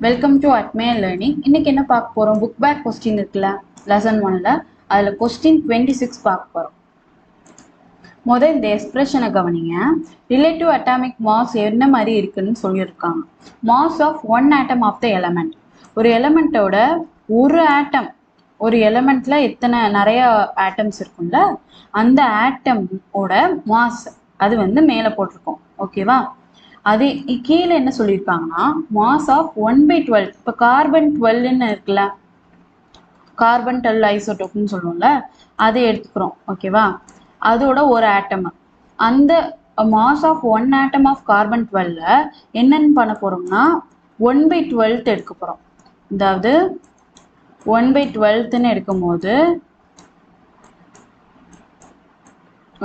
Welcome to அட்மே learning. இன்னைக்கு என்ன பார்க்க போறோம்? புக் பேக் கொஸ்டின் இருக்குல்ல, லெசன் 1ல அதுல கொஸ்டின் 26 பார்க்க போறோம். முதல் இந்த எக்ஸ்பிரஷனை கவனிங்க. ரிலேட்டிவ் அட்டாமிக் மாஸ் என்ன மாதிரி இருக்குன்னு சொல்லியிருக்காங்க. Mass of one atom of the element. ஒரு எலமெண்ட்டோட ஒரு ஆட்டம், ஒரு எலமெண்ட்ல எத்தனை நிறைய ஆட்டம்ஸ் இருக்கும்ல, அந்த ஆட்டமோட மாஸ் அது வந்து மேலே போட்டிருக்கோம். ஓகேவா? அது கீழே என்ன சொல்லியிருக்காங்கன்னா மாஸ் ஆஃப் 1/12. இப்போ கார்பன் 12ன்னு இருக்குல்ல, கார்பன் 12 ஐசோடோப்னு சொல்லுவோம்ல, அதை எடுத்துக்கிறோம். ஓகேவா? அதோட ஒரு ஆட்டம், அந்த mass of one atom of carbon 12ல என்னென்னு பண்ண போறோம்னா 1/12 எடுக்க போறோம். அதாவது 1/12ன்னு எடுக்கும் போது,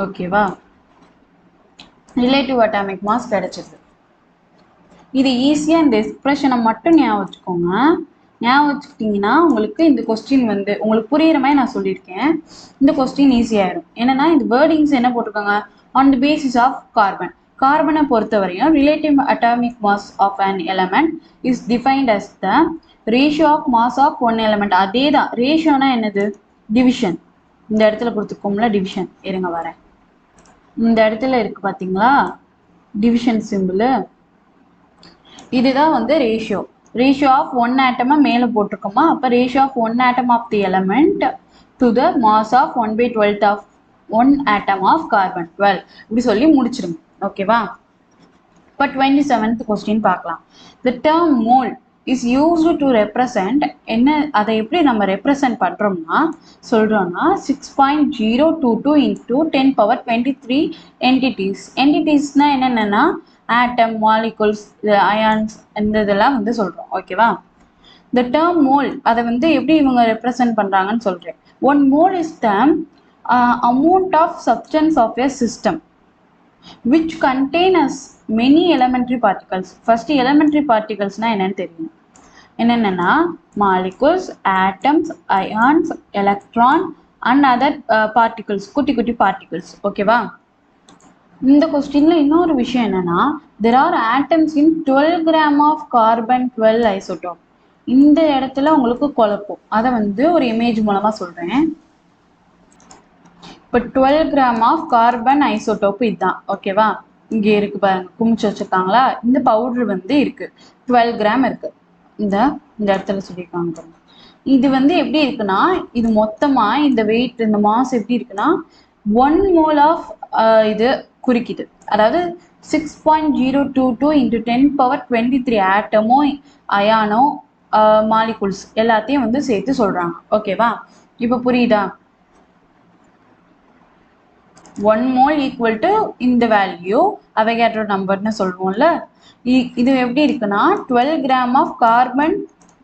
ஓகேவா, ரிலேட்டிவ் அட்டாமிக் மாஸ் கிடைச்சிருது. இது ஈஸியாக இந்த எக்ஸ்பிரஷனை மட்டும் ஞாபகம் வச்சுக்கோங்க. ஞாபகம் வச்சுக்கிட்டிங்கன்னா உங்களுக்கு இந்த கொஸ்டின் வந்து உங்களுக்கு புரியுற மாதிரி நான் சொல்லியிருக்கேன். இந்த கொஸ்டின் ஈஸியாகிடும். என்னன்னா இந்த வேர்டிங்ஸ் என்ன போட்டிருக்காங்க, on the basis of carbon. கார்பனை பொறுத்தவரையும் relative atomic mass of an element is defined as the ratio of mass of one element. அதே தான், ரேஷியோனா என்னது, டிவிஷன். இந்த இடத்துல கொடுத்துருக்கோம்ல டிவிஷன், இருங்க வரேன். இந்த இடத்துல இருக்கு பார்த்தீங்களா டிவிஷன் சிம்பிள், இதுதான் வந்து ரேஷியோ. ரேஷியோ ஆஃப் ஒன் ஆட்டமா மேலே போட்டிருக்கோமா, அப்போ ratio of one atom of the element to the mass of 1/12 of one atom of carbon 12 இப்படி சொல்லி முடிச்சிருங்க. ஓகேவா? இப்போ 27th கொஸ்டின் பார்க்கலாம். The term mole is used to represent, என்ன அதை எப்படி நம்ம ரெப்ரசன்ட் பண்ணுறோம்னா சொல்கிறோம்னா 6.022 இன்டூ 10^23 என்டிட்டிஸ். என்டிட்டிஸ்னால் என்னென்னா ஆட்டம், மாலிகுல்ஸ், அயான்ஸ், இந்த இதெல்லாம் வந்து சொல்கிறோம். ஓகேவா? இந்த டேர்ம் மோல் அதை வந்து எப்படி இவங்க ரெப்ரசன்ட் பண்ணுறாங்கன்னு சொல்கிறேன். One mole is the amount of substance of a system which contain as many elementary particles. First elementary particlesனா என்னன்னு தெரியும். என்னென்னா molecules, atoms, ions, electron and other particles, குட்டி குட்டி particles. ஓகேவா? இந்த கொஸ்டின்ல இன்னொரு விஷயம் என்னன்னா there are atoms in 12 gram of carbon 12 isotope. இந்த இடத்துல உங்களுக்கு குழப்பம், அதை வந்து ஒரு இமேஜ் மூலமா சொல்றேன். இப்போ 12 கிராம் ஆஃப் கார்பன் ஐசோடோப் இதுதான். ஓகேவா? இங்கே இருக்கு பாருங்க, குமிச்சு வச்சிருக்காங்களா, இந்த பவுடர் வந்து இருக்கு, 12 கிராம் இருக்கு. இந்த இடத்துல சொல்லியிருக்காங்க பாருங்க. இது வந்து எப்படி இருக்குன்னா, இது மொத்தமா இந்த வெயிட், இந்த மாஸ் எப்படி இருக்குன்னா 1 மோல் ஆஃப் இது குறிக்குது. அதாவது 6.022 இன்டூ 10^23 ஆட்டமோ, அயானோ, மாலிகுல்ஸ் எல்லாத்தையும் வந்து சேர்த்து சொல்றாங்க. ஓகேவா? இப்போ புரியுதா? 1 மோல் ஈக்குவல் டு இந்த வேல்யூ அவகேட்ரோ நம்பர்னு சொல்லுவோம்ல. இது எப்படி இருக்குன்னா 12 கிராம் ஆஃப் கார்பன்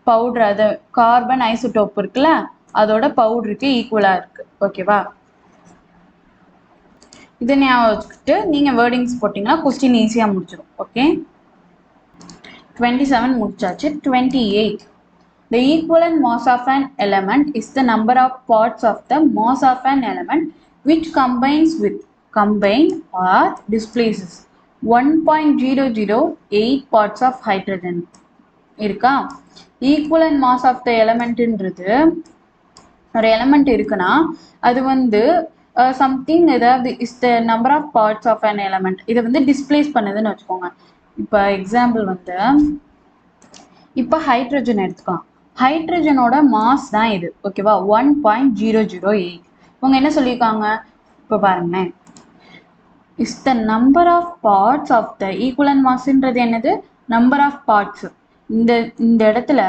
பவுடர், அது கார்பன் ஐசோடோப் இருக்குல்ல, அதோட பவுடருக்கு ஈக்குவலா இருக்கு. ஓகேவா? இதை ஞாபகம் வச்சுக்கிட்டு நீங்க வேர்டிங்ஸ் போட்டீங்கன்னா கொஸ்டின் ஈஸியா முடிச்சிடும். ஓகே, 27 முடிச்சாச்சு. 28. The equivalent mass of an element is the number of parts of the mass of an element which combine or displaces 1.008 parts of hydrogen. இருக்கா? ஈக்குவலன்ட் மாஸ் ஆஃப் த எலமெண்ட்ன்றது, ஒரு element இருக்குன்னா அது வந்து something, ஏதாவது is the number of parts of an element, இதை வந்து displays பண்ணுதுன்னு வச்சுக்கோங்க. இப்போ எக்ஸாம்பிள் வந்து இப்போ ஹைட்ரஜன் எடுத்துக்கலாம். ஹைட்ரஜனோட மாஸ் தான் இது. ஓகேவா? 1.008. இவங்க என்ன சொல்லியிருக்காங்க இப்போ பாருங்களேன், is the number of parts of the equivalent மாஸ்ன்றது என்னது, நம்பர் ஆஃப் பார்ட்ஸ். இந்த இடத்துல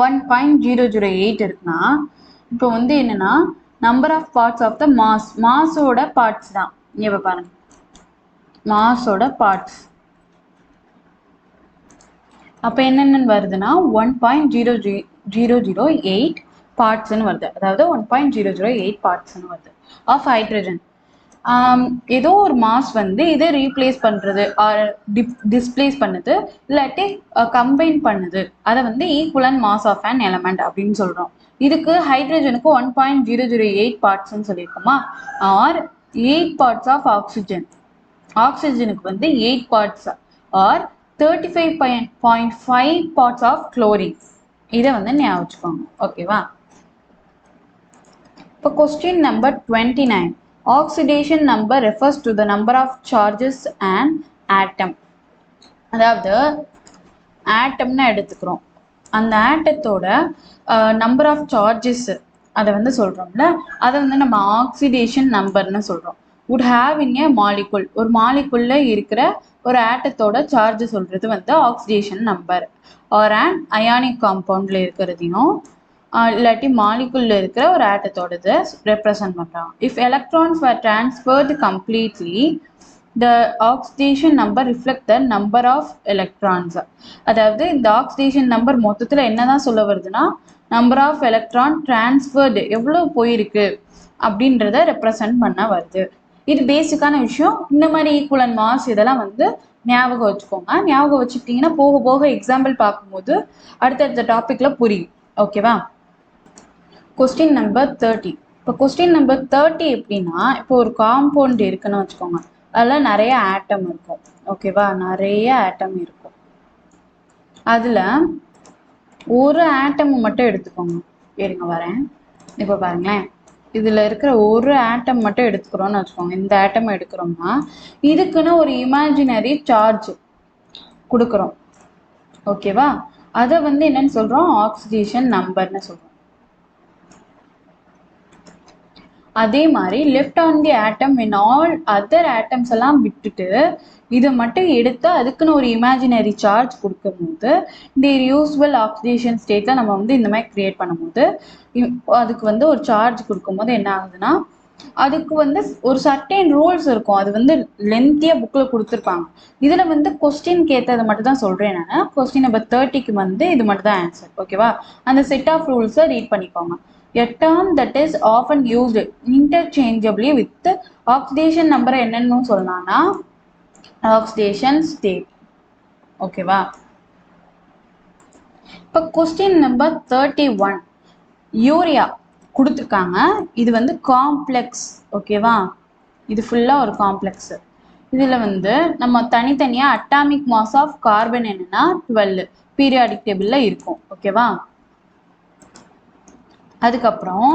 1.008 இருக்குன்னா இப்போ வந்து என்னன்னா number of parts of the mass, மாஸோட பார்ட்ஸ் தான். இங்க பாருங்க, மாஸோட பார்ட்ஸ். அப்போ என்னென்னு வருதுன்னா 1.008 பார்ட்ஸ்ன்னு வருது. அதாவது 1.008 பார்ட்ஸ்ன்னு வருது ஆஃப் ஹைட்ரஜன். ஏதோ ஒரு மாஸ் வந்து இதை ரீப்ளேஸ் பண்ணுறது, டிஸ்பிளேஸ் பண்ணுது, இல்லாட்டி கம்பைன் பண்ணுது, அதை வந்து equivalent mass of an element அப்படின்னு சொல்கிறோம். இதுக்கு ஹைட்ரஜனுக்கு 1.008 பார்ட்ஸ்ன்னு சொல்லியிருக்கோமா, ஆர் 8 பார்ட்ஸ் ஆஃப் ஆக்சிஜன். ஆக்சிஜனுக்கு வந்து 8 parts or 35.5 parts of chlorine. இதை வந்து ஞாபகம் வச்சுக்கோங்க. ஓகேவா? இப்போ question number 29. Oxidation number refers to the number of charges and atom. அதாவது ஆட்டம்னு எடுத்துக்கிறோம். அந்த ஆட்டத்தோட நம்பர் ஆஃப் சார்ஜஸ் அதை வந்து சொல்கிறோம்ல, அதை வந்து நம்ம ஆக்சிடேஷன் நம்பர்னு சொல்கிறோம். would have in a molecule, ஒரு மாலிகுல்ல இருக்கிற ஒரு ஆட்டத்தோட சார்ஜ் சொல்கிறது வந்து oxidation number. Or and ionic காம்பவுண்டில் இருக்கிறதையும் இல்லாட்டி மாலிகுல்ல இருக்கிற ஒரு ஆட்டத்தோடது ரெப்ரசன்ட் பண்ணுறாங்க. If electrons were transferred completely, the oxidation number reflect the number of electrons. அதாவது இந்த ஆக்சிடேஷன் நம்பர் மொத்தத்தில் என்னதான் சொல்ல வருதுன்னா, நம்பர் ஆஃப் எலக்ட்ரான் டிரான்ஸ்ஃபர்டு எவ்வளோ போயிருக்கு அப்படின்றத ரெப்ரசன்ட் பண்ண வருது. இது பேசிக்கான விஷயம். இந்த மாதிரி ஈக்குவலன்ட் மாஸ் இதெல்லாம் வந்து ஞாபகம் வச்சுக்கோங்க. ஞாபகம் வச்சுக்கிட்டிங்கன்னா போக போக எக்ஸாம்பிள் பார்க்கும்போது அடுத்தடுத்த டாப்பிக்கில் புரியும். ஓகேவா? Question number 30. இப்போ கொஸ்டின் நம்பர் 30 எப்படின்னா, இப்போ ஒரு காம்பவுண்ட் இருக்குன்னு வச்சுக்கோங்க. அதில் நிறைய ஆட்டம் இருக்கும். ஓகேவா? நிறைய ஆட்டம் இருக்கும். அதில் ஒரு ஆட்டம் மட்டும் எடுத்துக்கோங்க. இருங்க வரேன். இப்போ பாருங்களேன், இதில் இருக்கிற ஒரு ஆட்டம் மட்டும் எடுத்துக்கிறோன்னு வச்சுக்கோங்க. இந்த ஆட்டம் எடுக்கிறோம்னா இதுக்குன்னு ஒரு இமேஜினரி சார்ஜ் கொடுக்குறோம். ஓகேவா? அதை வந்து என்னன்னு சொல்கிறோம்? ஆக்சிடேஷன் நம்பர்னு சொல்கிறோம். அதே மாதிரி left on the atom in all other atoms எல்லாம் விட்டுட்டு இதை மட்டும் எடுத்து அதுக்குன்னு ஒரு இமேஜினரி சார்ஜ் கொடுக்கும்போது இந்த யூஸ்வல் ஆக்சிடேஷன் ஸ்டேட்டில் நம்ம வந்து இந்த மாதிரி கிரியேட் பண்ணும்போது அதுக்கு வந்து ஒரு சார்ஜ் கொடுக்கும்போது என்ன ஆகுதுன்னா, அதுக்கு வந்து ஒரு சர்டைன் ரூல்ஸ் இருக்கும். அது வந்து லென்த்தியாக புக்கில் கொடுத்துருப்பாங்க. இதில் வந்து கொஸ்டின் கேட்டது மட்டும் தான் சொல்கிறேன் நான். கொஸ்டின் நம்பர் 30க்கு வந்து இது மட்டும் தான் ஆன்சர். ஓகேவா? அந்த செட் ஆஃப் ரூல்ஸை ரீட் பண்ணிக்கோங்க. A term that is often used interchangeably with oxidation number என்னன்னு சொல்லலாம்னா ஆக்சிடேஷன் ஸ்டேட். ஓகேவா? இப்போ கொஸ்டின் நம்பர் 31. யூரியா கொடுத்துருக்காங்க. இது வந்து காம்ப்ளெக்ஸ். ஓகேவா? இது ஃபுல்லாக ஒரு காம்ப்ளெக்ஸ். இதில் வந்து நம்ம தனித்தனியாக அட்டாமிக் மாஸ் ஆஃப் கார்பன் என்னன்னா 12 பீரியாடிக் டேபிளில் இருக்கும். ஓகேவா? அதுக்கப்புறம்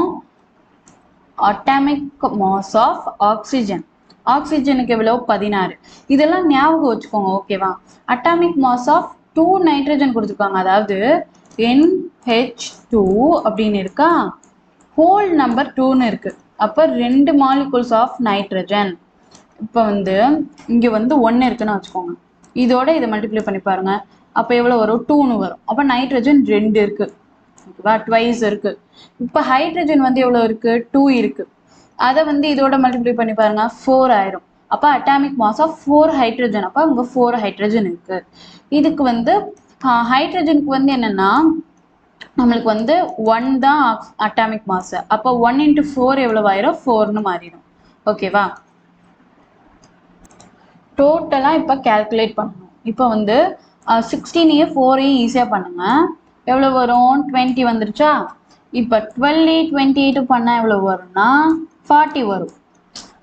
அட்டாமிக் மாஸ் ஆஃப் ஆக்சிஜன். ஆக்சிஜனுக்கு எவ்வளோ? 16. இதெல்லாம் ஞாபகம் வச்சுக்கோங்க. ஓகேவா? அட்டாமிக் மாஸ் ஆஃப் 2 நைட்ரஜன் கொடுத்துருக்காங்க. அதாவது NH2 அப்படின்னு இருக்கா, ஹோல் நம்பர் 2ன்னு இருக்கு. அப்போ 2 மாலிகுல்ஸ் ஆஃப் நைட்ரஜன். இப்போ வந்து இங்கே வந்து 1 இருக்குன்னு வச்சுக்கோங்க. இதோட இதை மல்டிப்ளை பண்ணி பாருங்க. அப்போ எவ்வளோ வரும்? 2ன்னு வரும். அப்போ நைட்ரஜன் 2 இருக்கு. ஓகேவா? ட்வைஸ் இருக்கு. இப்போ ஹைட்ரஜன் வந்து எவ்வளோ இருக்கு? 2 இருக்கு. அதை வந்து இதோட மல்டிப்ளை பண்ணி பாருங்க, 4 ஆயிரும். அப்போ அட்டாமிக் மாஸ் ஆஃப் 4 ஹைட்ரஜன். அப்போ அங்கே 4 ஹைட்ரஜன் இருக்கு. இதுக்கு வந்து ஹைட்ரஜனுக்கு வந்து என்னன்னா நம்மளுக்கு வந்து 1 தான் அட்டாமிக் மாஸ். அப்போ 1 × 4 எவ்வளோ ஆயிரும்? 4ன்னு மாறிடும். ஓகேவா? டோட்டலாக இப்போ கேல்குலேட் பண்ணணும். இப்போ வந்து 16 4 ஈஸியாக பண்ணுங்க. எவ்வளோ வரும்? 20 வந்துருச்சா? இப்போ 12 28 பண்ணால் எவ்வளோ வரும்னா 40 வரும்.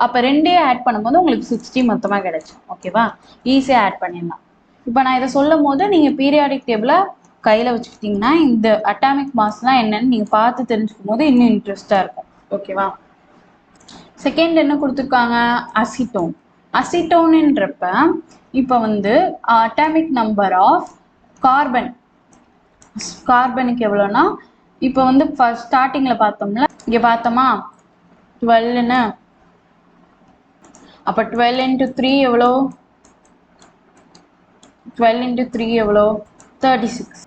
அப்போ 2 ஆட் பண்ணும்போது உங்களுக்கு 60 மொத்தமாக கிடைக்கும். ஓகேவா? ஈஸியாக ஆட் பண்ணிடலாம். இப்போ நான் இதை சொல்லும் போது நீங்கள் பீரியாடிக் டேபிளை கையில் வச்சுக்கிட்டிங்கன்னா இந்த அட்டாமிக் மாஸ்லாம் என்னன்னு நீங்கள் பார்த்து தெரிஞ்சுக்கும் போது இன்னும் இன்ட்ரெஸ்டாக இருக்கும். ஓகேவா? செகண்ட் என்ன கொடுத்துருக்காங்க? அசிட்டோன். அசிட்டோனுன்றப்ப இப்போ வந்து அட்டாமிக் நம்பர் ஆஃப் கார்பன். கார்பனுக்கு எவ்வளோனா இப்போ வந்து ஃபர்ஸ்ட் ஸ்டார்டிங்கில் பார்த்தோம்ல, இங்கே பார்த்தோமா 12ன்னு. அப்போ 12 × 3 எவ்வளோ? 12 × 3 எவ்வளோ? 36.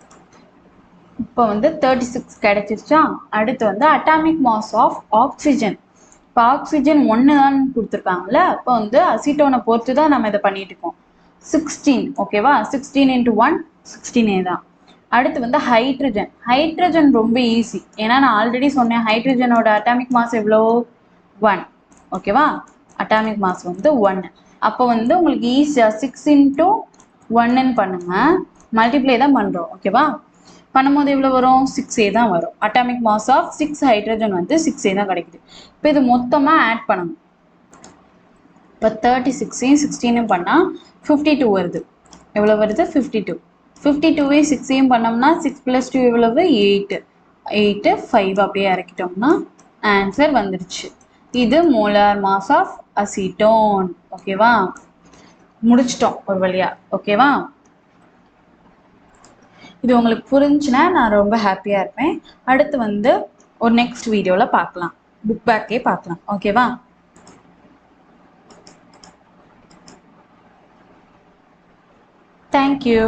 இப்போ வந்து 36 கிடைச்சிருச்சா? அடுத்து வந்து அட்டாமிக் மாஸ் ஆஃப் ஆக்சிஜன். இப்போ ஆக்சிஜன் 1 தான் கொடுத்துருக்காங்கல்ல, அப்போ வந்து அசிட்டோனை பொறுத்து தான் நம்ம இதை பண்ணிட்டு இருக்கோம். 16. ஓகேவா? 16 × 1 16 தான். அடுத்து வந்து ஹைட்ரஜன். ஹைட்ரஜன் ரொம்ப ஈஸி. ஏன்னா நான் ஆல்ரெடி சொன்னேன் ஹைட்ரஜனோட அட்டாமிக் மாஸ் எவ்வளோ? 1. ஓகேவா? அட்டாமிக் மாஸ் வந்து 1. அப்போ வந்து உங்களுக்கு ஈஸியாக 6 × 1ன்னு பண்ணுங்க. மல்டிப்ளை தான் பண்ணுறோம். ஓகேவா? பண்ணும்போது எவ்வளோ வரும்? 6A தான் வரும். அட்டாமிக் மாஸ் ஆஃப் 6 ஹைட்ரஜன் வந்து 6A தான் கிடைக்குது. இப்போ இது மொத்தமாக ஆட் பண்ணணும். இப்போ 36 16 பண்ணால் 52 வருது. எவ்வளோ வருது 52. 52வே 6ஐயும் பண்ணோம்னா 6 + 2 எவ்வளவு 8. 8 5 அப்படியே இறக்கிட்டோம்னா ஆன்சர் வந்துருச்சு. இது மோலார் மாஸ் ஆஃப் அசிட்டோன். ஓகேவா, முடிச்சிட்டோம் ஒரு வழியா. ஓகேவா, இது உங்களுக்கு புரிஞ்சுன்னா நான் ரொம்ப ஹாப்பியாக இருப்பேன். அடுத்து வந்து ஒரு நெக்ஸ்ட் வீடியோவில் பார்க்கலாம், புக் பேக்கே பார்க்கலாம். ஓகேவா, தேங்க்யூ.